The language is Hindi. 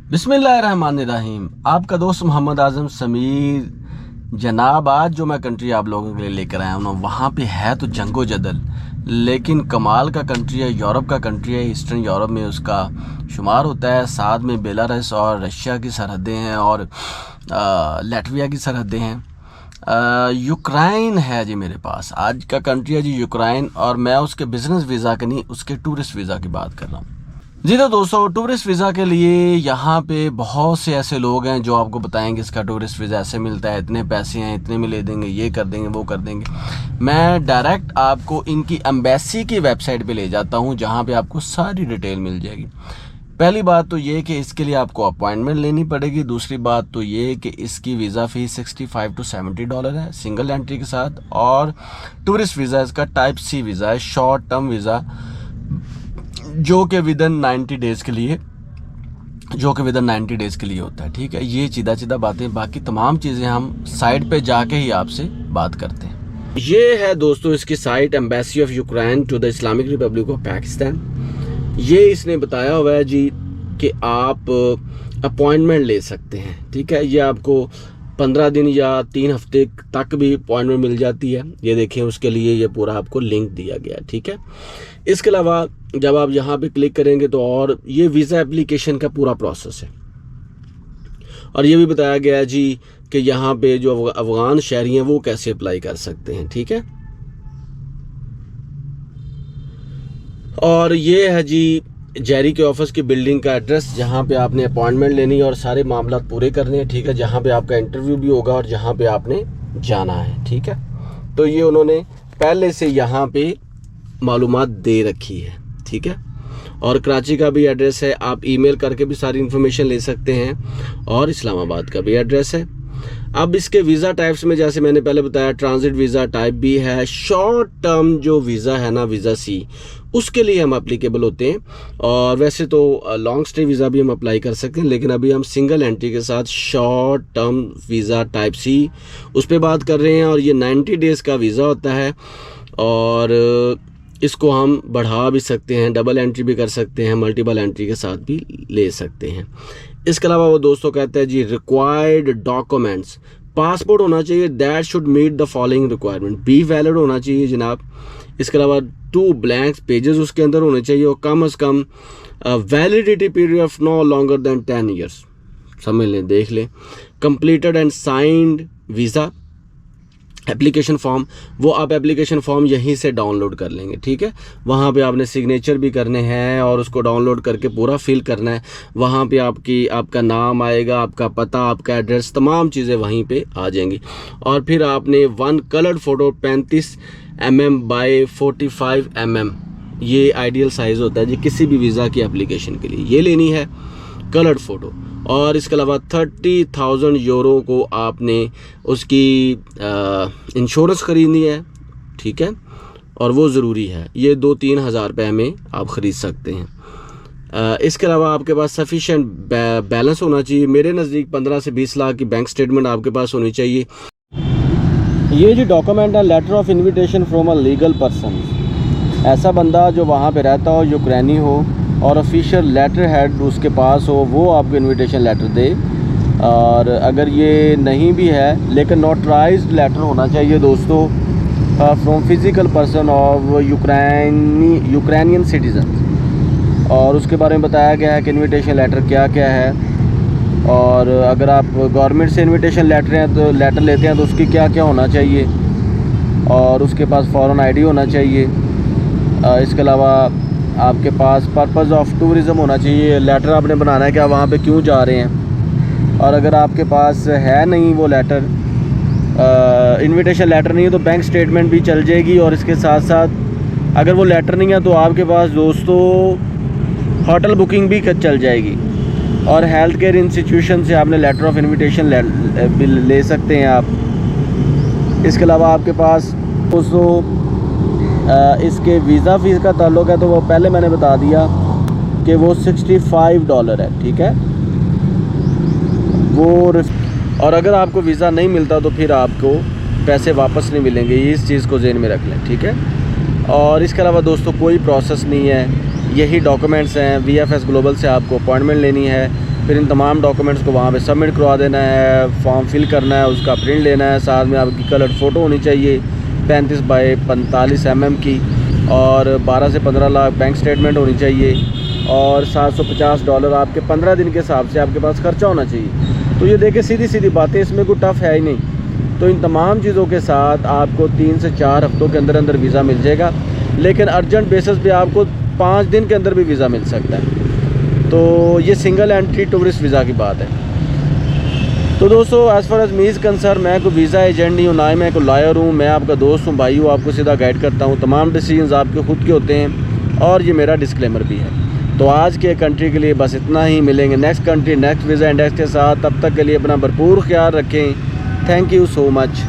बिस्मिल्लाहिर्रहमानिर्रहीम। आपका दोस्त मोहम्मद आज़म समीर जनाब। आज जो मैं कंट्री आप लोगों के लिए लेकर आया हूँ ना, वहाँ पे है तो जंगो जदल, लेकिन कमाल का कंट्री है। यूरोप का कंट्री है, ईस्टर्न यूरोप में उसका शुमार होता है। साथ में बेलारूस और रशिया की सरहदें हैं और लातविया की सरहदें हैं। यूक्रेन है जी मेरे पास। आज का कंट्री है जी यूक्रेन, और मैं उसके बिज़नेस वीज़ा के नहीं, उसके टूरिस्ट वीज़ा की बात कर रहा हूँ जी। तो दोस्तों, टूरिस्ट वीज़ा के लिए यहाँ पे बहुत से ऐसे लोग हैं जो आपको बताएंगे इसका टूरिस्ट वीज़ा ऐसे मिलता है, इतने पैसे हैं, इतने में ले देंगे, ये कर देंगे, वो कर देंगे। मैं डायरेक्ट आपको इनकी एम्बेसी की वेबसाइट पे ले जाता हूँ, जहाँ पे आपको सारी डिटेल मिल जाएगी। पहली बात तो ये कि इसके लिए आपको अपॉइंटमेंट लेनी पड़ेगी। दूसरी बात तो ये कि इसकी वीज़ा फ़ीस 65 to $70 है सिंगल एंट्री के साथ। और टूरिस्ट वीज़ा इसका टाइप सी वीज़ा है, शॉर्ट टर्म वीज़ा, जो कि विदन 90 डेज़ के लिए होता है। ठीक है, ये सीधा बातें, बाकी तमाम चीज़ें हम साइट पे जाके ही आपसे बात करते हैं। ये है दोस्तों इसकी site, embassy of Ukraine to the Islamic Republic of Pakistan. ये इसने बताया हुआ है जी कि आप अपॉइंटमेंट ले सकते हैं। ठीक है, ये आपको 15 दिन या 3 हफ्ते तक भी अपॉइंटमेंट मिल जाती है। ये देखें, उसके लिए ये पूरा आपको लिंक दिया गया। ठीक है, इसके अलावा जब आप यहाँ पे क्लिक करेंगे तो और ये वीज़ा एप्लीकेशन का पूरा प्रोसेस है, और ये भी बताया गया है जी कि यहाँ पे जो अफगान शहरी हैं वो कैसे अप्लाई कर सकते हैं। ठीक है, और ये है जी जेरी के ऑफिस की बिल्डिंग का एड्रेस, जहाँ पे आपने अपॉइंटमेंट लेनी है और सारे मामला पूरे करने हैं। ठीक है, जहाँ पे आपका इंटरव्यू भी होगा और जहाँ पे आपने जाना है। ठीक है, तो ये उन्होंने पहले से यहाँ पे मालूमात दे रखी है। ठीक है, और कराची का भी एड्रेस है, आप ईमेल करके भी सारी इन्फॉर्मेशन ले सकते हैं, और इस्लामाबाद का भी एड्रेस है। अब इसके वीज़ा टाइप्स में जैसे मैंने पहले बताया, ट्रांजिट वीज़ा टाइप भी है। शॉर्ट टर्म जो वीज़ा है ना, वीज़ा सी, उसके लिए हम अप्लीकेबल होते हैं। और वैसे तो लॉन्ग स्टे वीज़ा भी हम अप्लाई कर सकते हैं, लेकिन अभी हम सिंगल एंट्री के साथ short term visa type C उस पर बात कर रहे हैं। और ये 90 डेज़ का वीज़ा होता है, और इसको हम बढ़ा भी सकते हैं, डबल एंट्री भी कर सकते हैं, मल्टीपल एंट्री के साथ भी ले सकते हैं। इसके अलावा वो दोस्तों कहते हैं जी रिक्वायर्ड डॉक्यूमेंट्स, पासपोर्ट होना चाहिए, that should meet the following requirement, be valid होना चाहिए जनाब। इसके अलावा 2 ब्लैंक पेजेस उसके अंदर होने चाहिए, और कम अज़ कम validity period of no longer than 10 years. समझ लें, देख लें। Completed and signed visa application form, वो आप एप्लीकेशन फॉर्म यहीं से डाउनलोड कर लेंगे। ठीक है, वहाँ पे आपने सिग्नेचर भी करने हैं और उसको डाउनलोड करके पूरा फिल करना है। वहाँ पे आपका नाम आएगा, आपका पता, आपका एड्रेस, तमाम चीज़ें वहीं पे आ जाएंगी। और फिर आपने 1 coloured photo 35 mm by 45 mm, ये आइडियल साइज़ होता है जी किसी भी वीज़ा की एप्लीकेशन के लिए, ये लेनी है कलर्ड फ़ोटो। और इसके अलावा 30,000 यूरो को आपने उसकी इंश्योरेंस ख़रीदनी है। ठीक है, और वो ज़रूरी है, ये 2-3 हज़ार रुपये में आप ख़रीद सकते हैं। इसके अलावा आपके पास सफिशेंट बैलेंस होना चाहिए। मेरे नज़दीक 15 से 20 लाख की बैंक स्टेटमेंट आपके पास होनी चाहिए। ये जो डॉक्यूमेंट है, letter of invitation from a legal person, ऐसा बंदा जो वहाँ पे रहता हो, यूक्रेनी हो, और ऑफिशियल लेटर हेड उसके पास हो, वो आपको इनविटेशन लेटर दे। और अगर ये नहीं भी है, लेकिन नोटराइज्ड लेटर होना चाहिए दोस्तों from physical person of Ukrainian citizen. और उसके बारे में बताया गया है कि इनविटेशन लेटर क्या क्या है, और अगर आप गवर्नमेंट से इनविटेशन लेटर लेते हैं तो उसकी क्या क्या होना चाहिए, और उसके पास फ़ॉरेन आईडी होना चाहिए। इसके अलावा आपके पास पर्पज़ ऑफ टूरिज़म होना चाहिए, लेटर आपने बनाना है कि आप वहाँ पे क्यों जा रहे हैं। और अगर आपके पास है नहीं वो लेटर, इनविटेशन लेटर नहीं है, तो बैंक स्टेटमेंट भी चल जाएगी। और इसके साथ साथ अगर वो लेटर नहीं है तो आपके पास दोस्तों होटल बुकिंग भी चल जाएगी। और हेल्थ केयर इंस्टीट्यूशन से आपने लेटर ऑफ इन्विटेशन ले सकते हैं आप। इसके अलावा आपके पास दोस्तों इसके वीज़ा फ़ीस का ताल्लुक़ है, तो वो पहले मैंने बता दिया कि वो $65 है। ठीक है, वो, और अगर आपको वीज़ा नहीं मिलता तो फिर आपको पैसे वापस नहीं मिलेंगे, इस चीज़ को ज़हन में रख लें। ठीक है, और इसके अलावा दोस्तों कोई प्रोसेस नहीं है, यही डॉक्यूमेंट्स हैं। VFS ग्लोबल से आपको अपॉइंटमेंट लेनी है, फिर इन तमाम डॉक्यूमेंट्स को वहाँ पे सबमिट करवा देना है, फॉर्म फिल करना है, उसका प्रिंट लेना है, साथ में आपकी कलर्ड फ़ोटो होनी चाहिए 35 बाई 45 mm की, और 12 से 15 लाख बैंक स्टेटमेंट होनी चाहिए, और $750 आपके 15 दिन के हिसाब से आपके पास खर्चा होना चाहिए। तो ये देखें सीधी सीधी बातें, इसमें कोई टफ़ है ही नहीं। तो इन तमाम चीज़ों के साथ आपको 3 से 4 हफ्तों के अंदर अंदर वीज़ा मिल जाएगा, लेकिन अर्जेंट बेसिस पे आपको 5 दिन के अंदर भी वीज़ा मिल सकता है। तो ये सिंगल एंट्री टूरिस्ट वीज़ा की बात है। तो दोस्तों, as far as me is concern, मैं कोई वीज़ा एजेंट नहीं हूँ, ना ही मैं कोई लॉयर हूँ, मैं आपका दोस्त हूँ, भाई हूँ, आपको सीधा गाइड करता हूँ। तमाम डिसीजंस आपके खुद के होते हैं, और ये मेरा डिस्क्लेमर भी है। तो आज के कंट्री के लिए बस इतना ही। मिलेंगे next country next visa index के साथ। तब तक के लिए अपना भरपूर ख्याल रखें। Thank you so much.